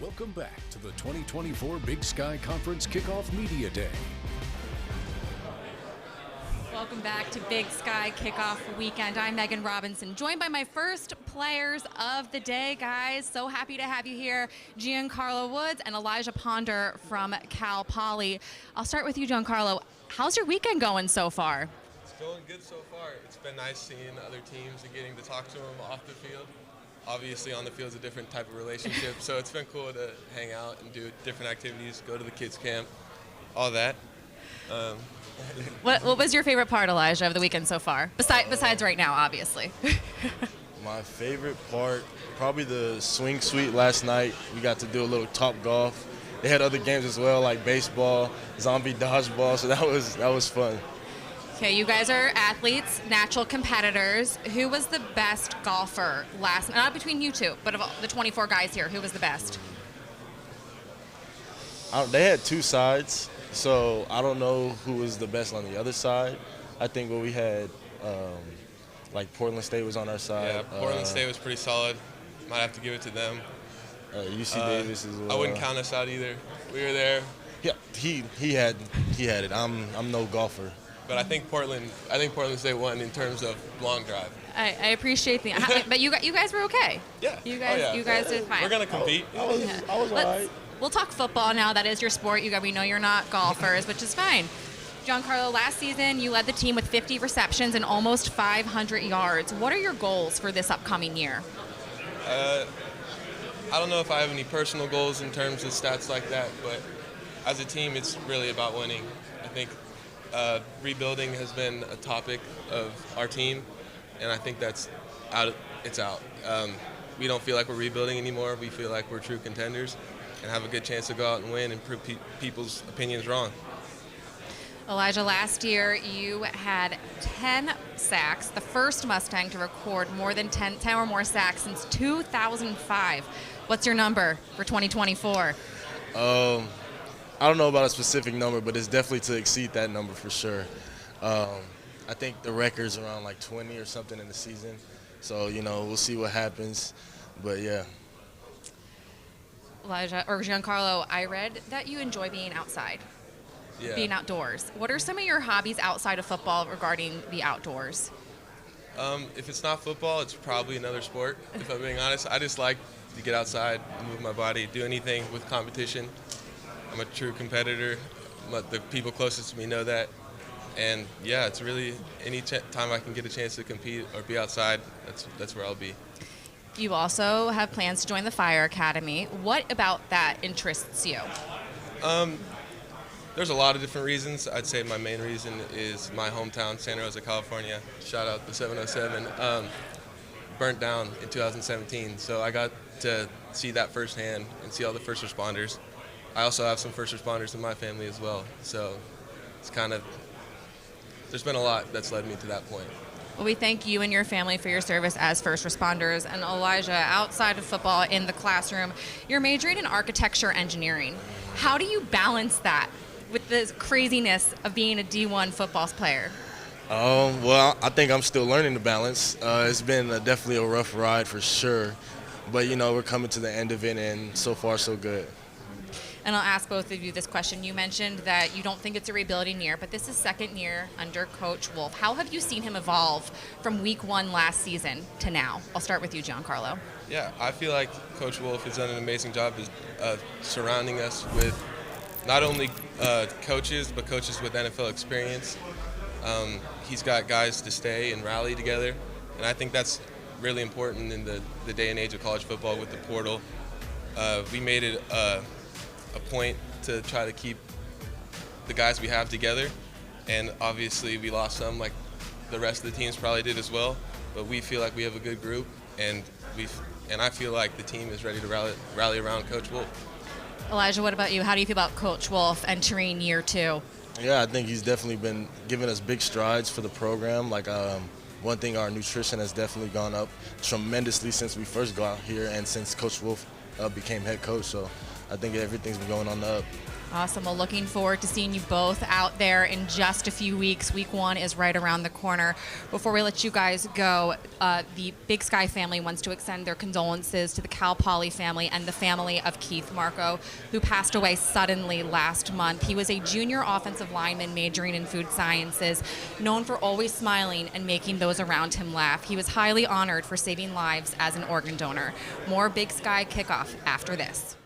Welcome back to the 2024 Big Sky Conference Kickoff Media Day. Welcome back to Big Sky Kickoff Weekend. I'm Megan Robinson, joined by my first players of the day, guys. So happy to have you here, Giancarlo Woods and Elijah Ponder from Cal Poly. I'll start with you, Giancarlo. How's your weekend going so far? It's going good so far. It's been nice seeing other teams and getting to talk to them off the field. Obviously, on the field is a different type of relationship, so it's been cool to hang out and do different activities, go to the kids' camp, all that. What was your favorite part, Elijah, of the weekend so far? Besides right now, obviously. My favorite part, probably the swing suite last night. We got to do a little top golf. They had other games as well, like baseball, zombie dodgeball, so that was fun. Okay, you guys are athletes, natural competitors. Who was the best golfer last night? Not between you two, but of all the 24 guys here, who was the best? They had two sides, so I don't know who was the best on the other side. I think we had, like Portland State was on our side. Yeah, Portland State was pretty solid. Might have to give it to them. UC Davis as well. I wouldn't count us out either. We were there. Yeah, he had it. I'm no golfer. But I think Portland State won in terms of long drive. I appreciate but you guys were okay. Yeah. You guys did fine. We're gonna compete. I was all right. We'll talk football now. That is your sport. We know you're not golfers, which is fine. Giancarlo, last season you led the team with 50 receptions and almost 500 yards. What are your goals for this upcoming year? I don't know if I have any personal goals in terms of stats like that, but as a team, it's really about winning. I think rebuilding has been a topic of our team, and I think that's out. It's out. We don't feel like we're rebuilding anymore. We feel like we're true contenders and have a good chance to go out and win and prove people's opinions wrong. Elijah, last year you had 10 sacks, the first Mustang to record more than 10 or more sacks since 2005. What's your number for 2024? I don't know about a specific number, but it's definitely to exceed that number for sure. I think the record's around like 20 or something in the season. So, we'll see what happens. But, yeah. Elijah, or Giancarlo, I read that you enjoy being outside, being outdoors. What are some of your hobbies outside of football regarding the outdoors? If it's not football, it's probably another sport, if I'm being honest. I just like to get outside, move my body, do anything with competition. I'm a true competitor. Let the people closest to me know that. And yeah, it's really any time I can get a chance to compete or be outside, that's where I'll be. You also have plans to join the Fire Academy. What about that interests you? There's a lot of different reasons. I'd say my main reason is my hometown, Santa Rosa, California. Shout out the 707. Burnt down in 2017, so I got to see that firsthand and see all the first responders. I also have some first responders in my family as well, so it's there's been a lot that's led me to that point. Well, we thank you and your family for your service as first responders. And Elijah, outside of football, in the classroom, you're majoring in architecture engineering. How do you balance that with the craziness of being a D1 football player? Well, I think I'm still learning the balance. It's been definitely a rough ride for sure, but we're coming to the end of it, and so far so good. And I'll ask both of you this question. You mentioned that you don't think it's a rebuilding year, but this is second year under Coach Wolf. How have you seen him evolve from week one last season to now? I'll start with you, Giancarlo. Yeah, I feel like Coach Wolf has done an amazing job of surrounding us with not only coaches, but coaches with NFL experience. He's got guys to stay and rally together, and I think that's really important in the day and age of college football with the portal. We made it a point to try to keep the guys we have together, and obviously we lost some like the rest of the teams probably did as well, but we feel like we have a good group, and I feel like the team is ready to rally around Coach Wolf. Elijah, what about you? How do you feel about Coach Wolf entering year two? Yeah, I think he's definitely been giving us big strides for the program. Like one thing, our nutrition has definitely gone up tremendously since we first got here and since Coach Wolf became head coach. So I think everything's been going on the up. Awesome. Well, looking forward to seeing you both out there in just a few weeks. Week 1 is right around the corner. Before we let you guys go, the Big Sky family wants to extend their condolences to the Cal Poly family and the family of Keith Marco, who passed away suddenly last month. He was a junior offensive lineman majoring in food sciences, known for always smiling and making those around him laugh. He was highly honored for saving lives as an organ donor. More Big Sky Kickoff after this.